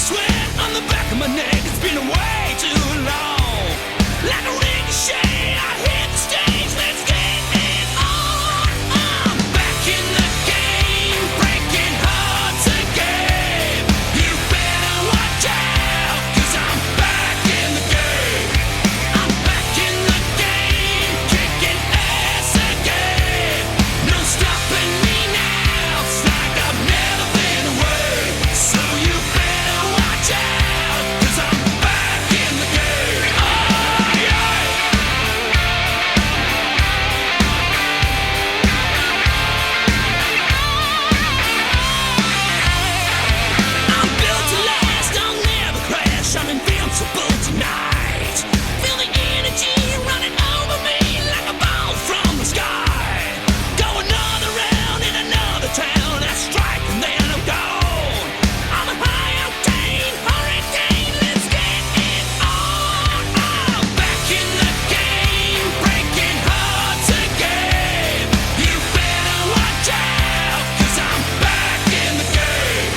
sweat on the back of my neck. It's been way too long. Like a ricochet, I hit the stage. Let's get it on. I'm back in the game, breaking hearts again. You better watch out, 'cause I'm back in the game. I'm back in the game, kicking ass again. No stopping me now. It's like I've never been away. So you better watch out, 'cause I'm back in the game. Oh yeah. I'm built to last, I'll never crash. I'm invincible tonight. Feel the energy running over me like a ball from the sky. Go another round in another town. I strike and then I'm gone. I'm a high octane hurricane. Let's get it on. I'm back in the game, breaking hearts again. You better watch out, 'cause I'm back in the game.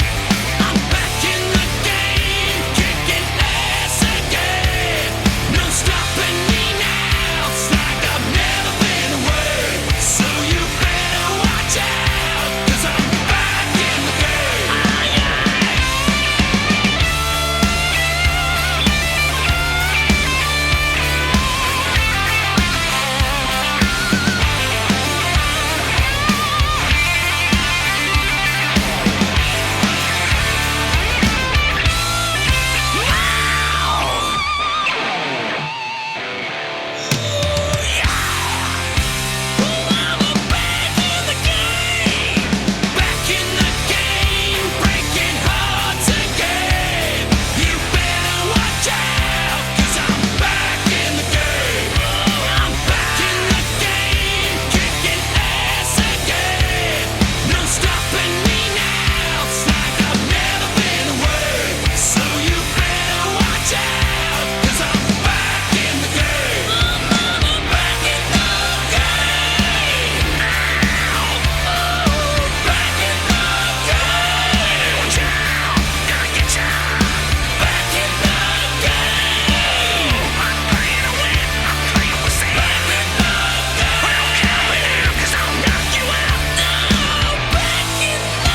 I'm back in the game, kicking ass again. No stopping me now. It's like I've never been away. So you better watch out, 'cause I'm back in the game. Aye, aye. Back in the game, breaking hearts again. You better watch out, 'cause I'm back in the game. I'm back in the game, kicking ass again. No stopping me now. It's like I've never been away. So you better watch out, 'cause I'm back in the game. I'm back in the game. Back in the game. Watch out, gonna get ya. Back in the game. I'm playing to win, I'm playing for sale. Back in the game. Well, count me down, 'cause I'll knock you out. No, back in the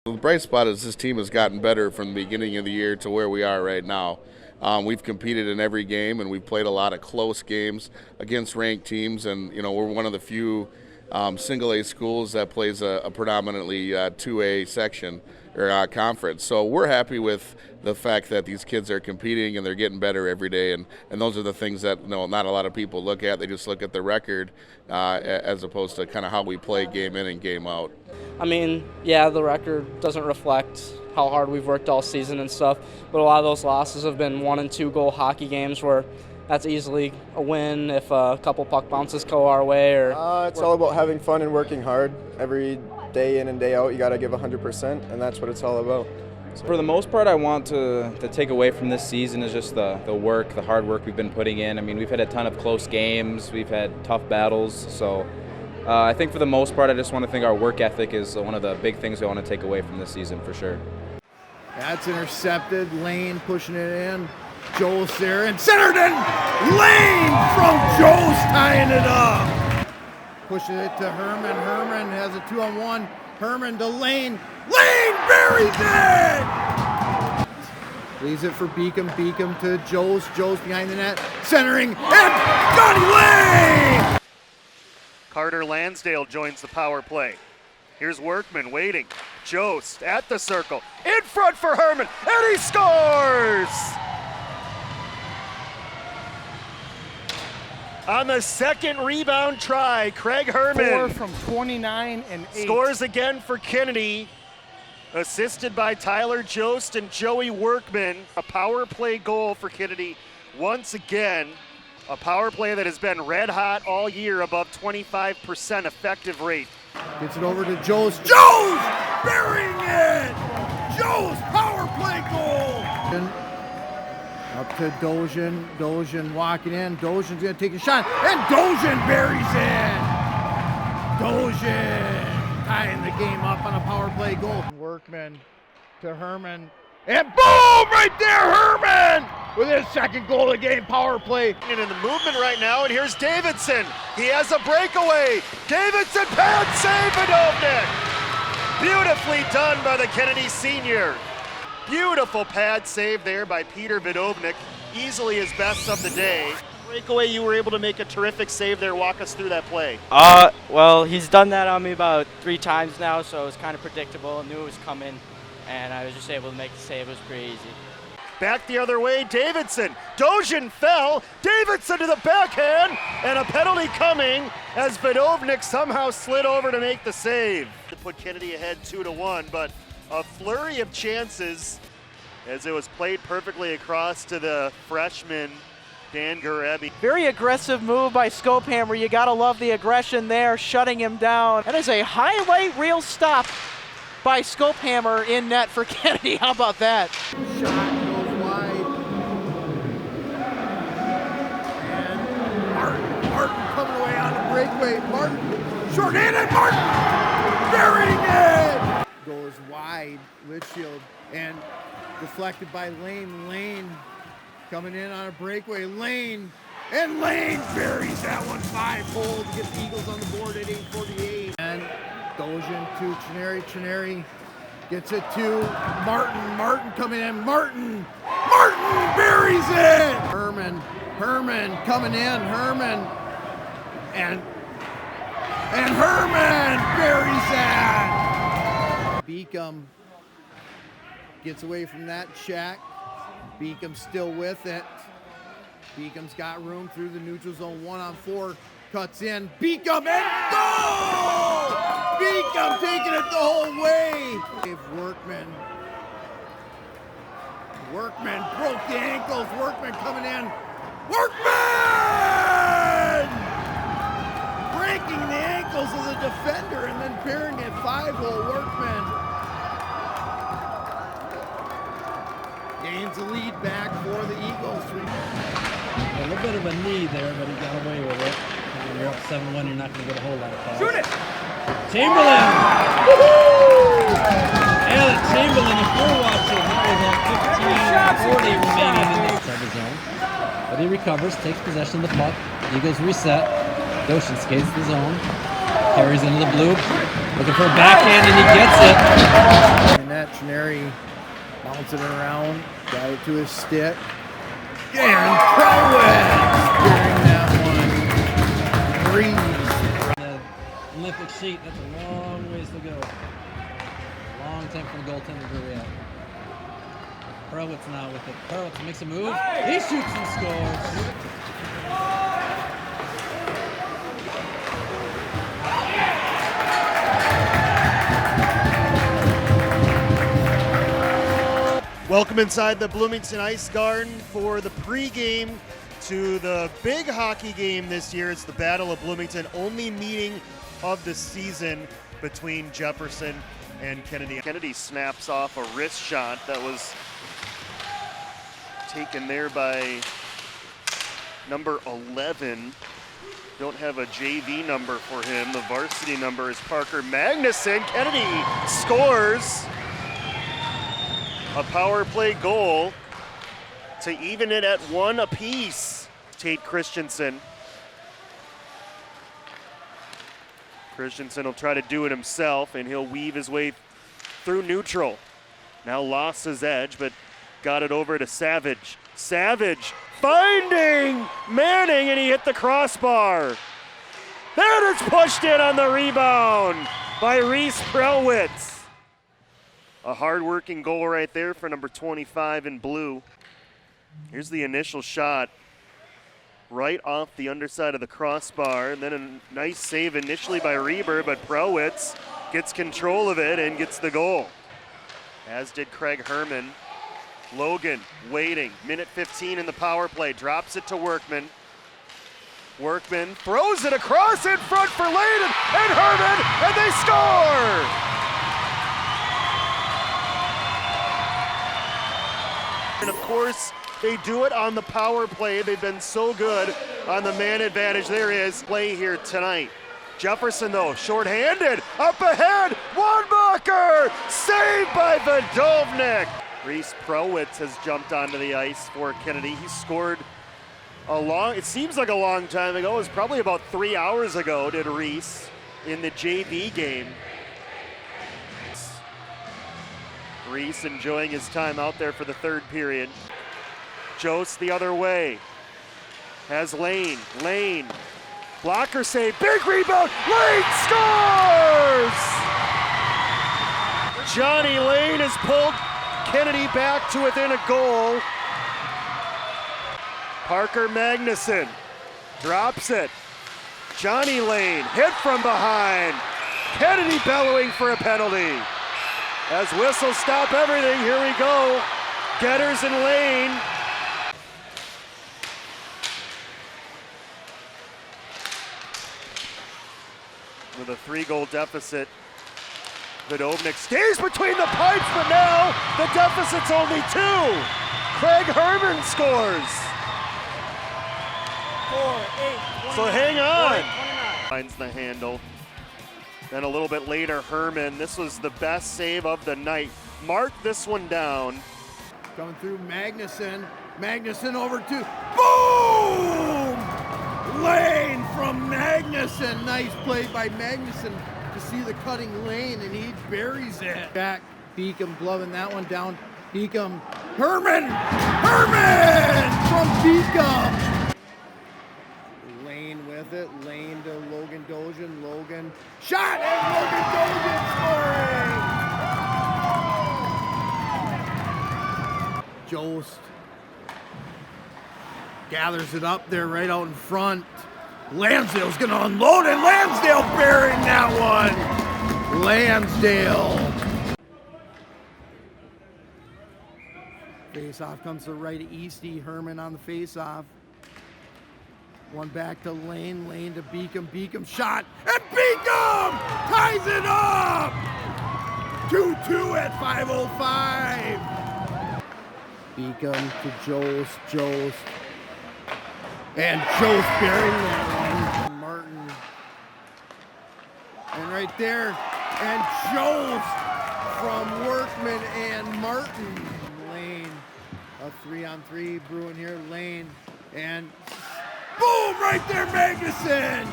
The bright spot is this team has gotten better from the beginning of the year to where we are right now. We've competed in every game, and we've played a lot of close games against ranked teams. And we're one of the few single A schools that plays a predominantly 2A section or conference. So we're happy with the fact that these kids are competing and they're getting better every day. And those are the things that not a lot of people look at. They just look at the record as opposed to kind of how we play game in and game out. I mean, yeah, the record doesn't reflect how hard we've worked all season and stuff, but a lot of those losses have been 1 and 2 goal hockey games where that's easily a win if a couple puck bounces go our way. It's all about having fun and working hard. Every day in and day out, you got to give 100%, and that's what it's all about. For the most part, I want to take away from this season is just the work, the hard work we've been putting in. I mean, we've had a ton of close games. We've had tough battles. So I think for the most part, I just want to think our work ethic is one of the big things I want to take away from this season for sure. That's intercepted. Lane pushing it in. Joe's there and centered in. Lane from Joe's tying it up. Pushing it to Herman. Herman has a 2-on-1. Herman to Lane. Lane buried it! Leaves it for Beacom. Beacom to Joe's. Joe's behind the net. Centering. And Johnny Lane! Carter Lansdale joins the power play. Here's Workman waiting. Jost at the circle. In front for Herman. And he scores! On the second rebound try, Craig Herman 4 from 29 and 8. scores again for Kennedy, assisted by Tyler Jost and Joey Workman. A power play goal for Kennedy once again. A power play that has been red hot all year, above 25% effective rate. Gets it over to Joe's. Joe's burying it! Joe's power play goal! Up to Dozhin. Dozhin walking in. Dozhin's going to take a shot. And Dozhin buries it. Dozhin tying the game up on a power play goal. Workman to Herman. And boom! Right there, Herman! With his second goal of the game, power play. And in the movement right now, and here's Davidson. He has a breakaway. Davidson, pad save, Vidovnik. Beautifully done by the Kennedy senior. Beautiful pad save there by Peter Vidovnik. Easily his best of the day. Breakaway, you were able to make a terrific save there. Walk us through that play. Well, he's done that on me about 3 times now, so it was kind of predictable. I knew it was coming, and I was just able to make the save. It was pretty easy. Back the other way, Davidson. Dozhin fell. Davidson to the backhand, and a penalty coming as Vidovnik somehow slid over to make the save. To put Kennedy ahead 2-1, but a flurry of chances as it was played perfectly across to the freshman, Dan Garebi. Very aggressive move by Skopehammer. You gotta love the aggression there, shutting him down. That is a highlight reel stop by Skopehammer in net for Kennedy. How about that? Shot goes wide. And Martin coming away on the breakaway. Martin short-handed. Martin burying it. Goes wide. Litchfield and deflected by Lane. Lane coming in on a breakaway. Lane buries that one 5-hole to get the Eagles on the board at 8:48. And Dozhin to Chineri. Chineri gets it to Martin. Martin coming in. Martin buries it. Herman coming in. Herman and Herman buries that. Beacom gets away from that check. Beacom's still with it. Beacom's got room through the neutral zone. 1-on-4. Cuts in. Beacom and goal! Beacom taking it the whole way. Workman broke the ankles. Workman coming in. Workman! Breaking the ankles of the defender and then burying it 5-hole. Workman gains the lead back for the Eagles. A little bit of a knee there, but he got away with it. When you're up 7-1, you're not going to get a whole lot of calls. Shoot it! Chamberlain! Woohoo! Alec Chamberlain, if you're watching, that was on 15:40 remaining in the zone. But he recovers, takes possession of the puck. Eagles reset. Dozhin skates the zone. Carries into the blue. Looking for a backhand, and he gets it. And that Chineri bouncing it around. Got it to his stick. And Crowell during that one. Breeze. The Olympic sheet, that's a long ways to go. Long time for the goaltender to react. Perowitz now with it. Perowitz makes a move. He shoots and scores. Welcome inside the Bloomington Ice Garden for the pregame to the big hockey game this year. It's the Battle of Bloomington, only meeting of the season between Jefferson and Kennedy. Kennedy snaps off a wrist shot that was taken there by number 11. Don't have a JV number for him. The varsity number is Parker Magnuson. Kennedy scores a power play goal to even it at 1 apiece. Tate Christensen. Christensen will try to do it himself, and he'll weave his way through neutral. Now lost his edge, but got it over to Savage. Savage finding Manning, and he hit the crossbar. That is pushed in on the rebound by Reese Prelwitz. A hard-working goal right there for number 25 in blue. Here's the initial shot. Right off the underside of the crossbar, and then a nice save initially by Reber, but Prelwitz gets control of it and gets the goal. As did Craig Herman. Logan waiting, minute 15 in the power play, drops it to Workman. Workman throws it across in front for Lane and Herman, and they score! And of course, They do it on the power play. They've been so good on the man advantage. There is play here tonight. Jefferson, though, shorthanded, up ahead, Wanbacher, saved by Vadovnik. Reese Prowitz has jumped onto the ice for Kennedy. He scored it seems like a long time ago. It was probably about 3 hours ago, did Reese, in the JV game. Reese enjoying his time out there for the third period. Jost the other way. Has Lane. Lane. Blocker save. Big rebound. Lane scores! Johnny Lane has pulled Kennedy back to within a goal. Parker Magnuson drops it. Johnny Lane hit from behind. Kennedy bellowing for a penalty. As whistles stop everything, here we go. Getters and Lane. With a 3-goal deficit, Vadovnik stays between the pipes, but now the deficit's only 2. Craig Herman scores. 4, 8, 29, So hang on. 29. Finds the handle. Then a little bit later, Herman. This was the best save of the night. Mark this one down. Coming through Magnuson. Magnuson over to, boom! Lane from Magnuson. Nice play by Magnuson to see the cutting lane, and he buries it. Back, Beacom gloving that one down. Beacom, Herman! Herman from Beacom! Lane with it. Lane to Logan Dojan. Logan shot, and Logan Dojan scoring! Jost gathers it up there right out in front. Lansdale's gonna unload it. Lansdale burying that one. Lansdale. Face-off comes to the right of Easty. Herman on the face-off. One back to Lane. Lane to Beacom. Beacom shot. And Beacom ties it up! 2-2 at 5:05. Beacom to Jost. Jost. And Jost burying that one. Martin. And right there. And Jost from Workman and Martin. Lane. A 3-on-3 brewing here. Lane. And boom! Right there, Magnuson!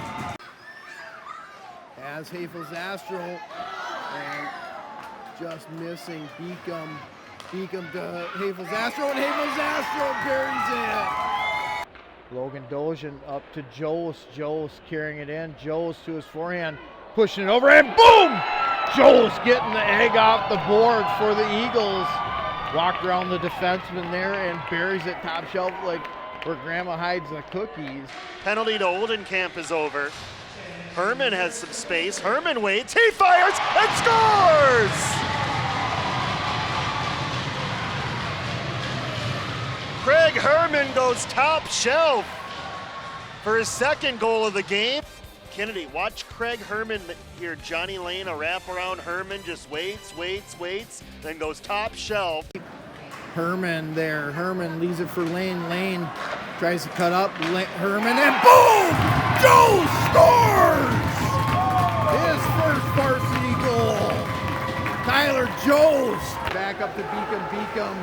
As Havels Astro. And just missing Beacom. Beacom to Havels Astro. And Havels Astro buries it. Logan Dojan up to Jost. Jost carrying it in. Jost to his forehand, pushing it over, and boom! Jost getting the egg off the board for the Eagles. Walked around the defenseman there and buries it top shelf like where Grandma hides the cookies. Penalty to Oldenkamp is over. Herman has some space. Herman waits. He fires and scores! Craig Herman goes top shelf for his second goal of the game. Kennedy, watch Craig Herman here. Johnny Lane, a wraparound. Herman just waits, then goes top shelf. Herman there. Herman leaves it for Lane. Lane tries to cut up. Herman, and boom! Joe scores! His first varsity goal. Tyler Jost. Back up to Beacom. Beacom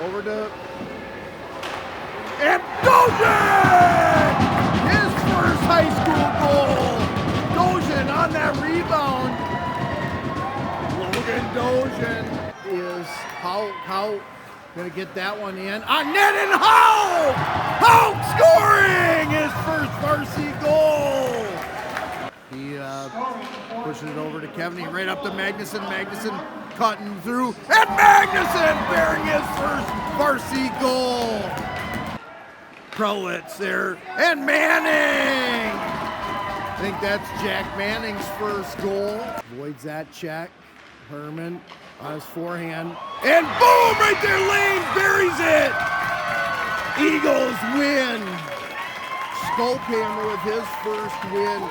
over to... And Dojan! His first high school goal. Dojan on that rebound. Logan Dojan is how gonna get that one in. On net, and Hauk! Hauk scoring his first varsity goal. He pushes it over to Kevney, right up to Magnuson. Magnuson cutting through, and Magnuson bearing his first varsity goal. Prowitz there, and Manning! I think that's Jack Manning's first goal. Avoids that check. Herman on his forehand, and boom! Right there, Lane buries it! Eagles win. Sculphammer with his first win,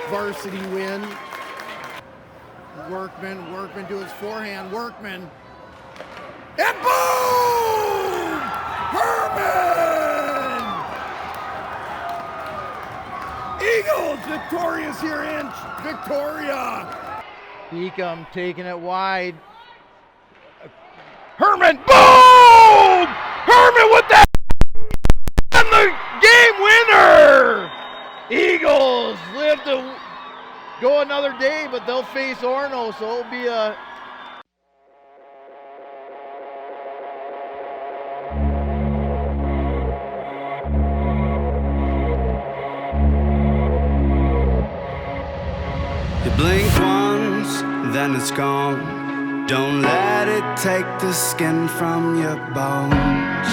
varsity win. Workman to his forehand, Workman. And boom! Herman! Victoria's here in Victoria. Beacom taking it wide. Herman, boom! Herman with that and the game winner! Eagles live to go another day, but they'll face Orono, so it'll be a You blink once, then it's gone. Don't let it take the skin from your bones.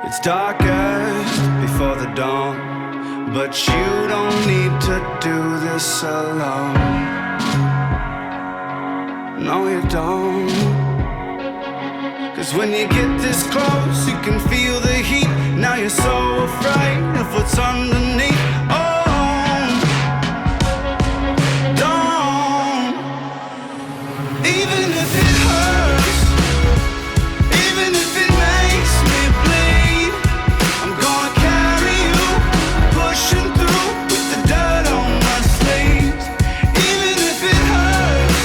It's darkest before the dawn, but you don't need to do this alone. No, you don't. 'Cause when you get this close, you can feel the heat. Now you're so afraid of what's underneath. Even if it hurts, even if it makes me bleed, I'm gonna carry you, pushing through with the dirt on my sleeves. Even if it hurts,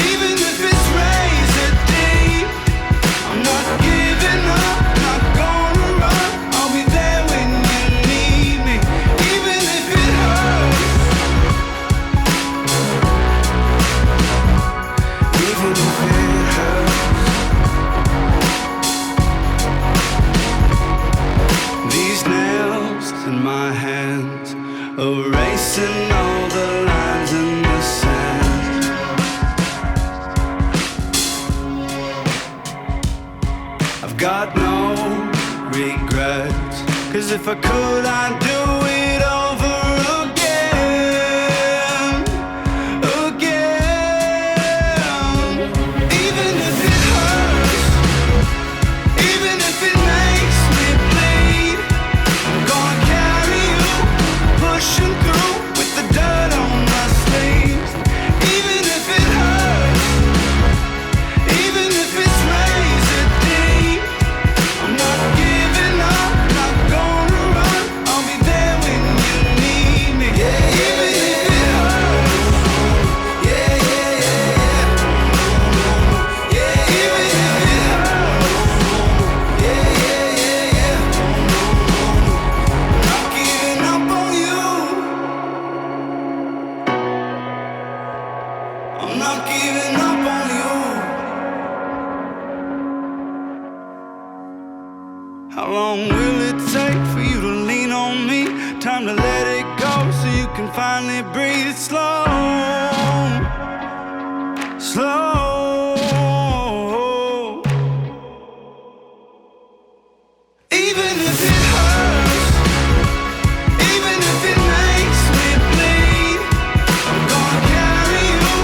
even if it's razor deep, I'm not giving up, not gonna run. I'll be there when you need me. Even if it hurts, even if it hurts. These nails in my hands, erasing all the lines in the sand. I've got no regrets, 'cause if I could, I'd do it over again. Even if it hurts, even if it makes me bleed, I'm gonna carry you, pushing through with the dirt on my sleeves. Even if it hurts, even if it's razor deep, I'm not giving up, not gonna run. I'll be there when you need me. Yeah, even if it hurts. Yeah, yeah, yeah, yeah. Yeah, even if it hurts. Yeah, yeah, yeah, yeah. Not giving up on you. I'm not giving up on you. How long will it take for you to lean on me? Time to let it go so you can finally breathe slow. Slow. Even if it hurts, even if it makes me bleed, I'm gonna carry you,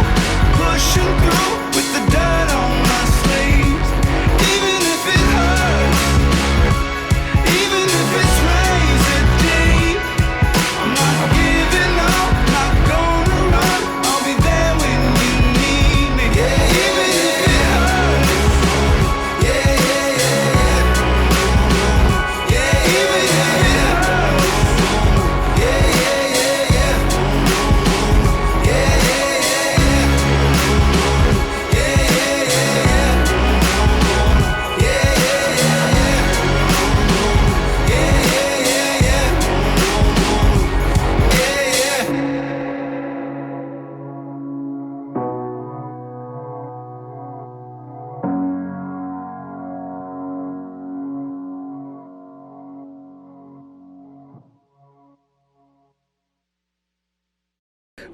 pushing through with the dirt on my sleeves. Even if it hurts, even if it's razor deep, I'm not giving up, not gonna run. I'll be there when you need me. Yeah, even if it hurts. Yeah, yeah, yeah, yeah. Yeah, even if it hurts. Yeah, yeah, yeah, yeah. Yeah, yeah, yeah, yeah. Yeah, yeah, yeah, yeah. Yeah, yeah, yeah, yeah. Yeah, yeah, yeah, yeah. Yeah, yeah.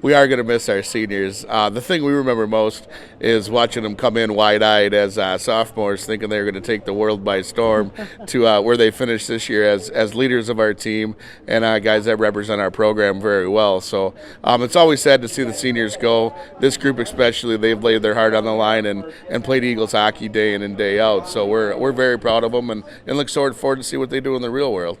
We are going to miss our seniors. The thing we remember most is watching them come in wide-eyed as sophomores, thinking they were going to take the world by storm to where they finished this year as leaders of our team and guys that represent our program very well. So it's always sad to see the seniors go. This group especially, they've laid their heart on the line and played Eagles hockey day in and day out. So we're very proud of them and look forward to see what they do in the real world.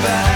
back.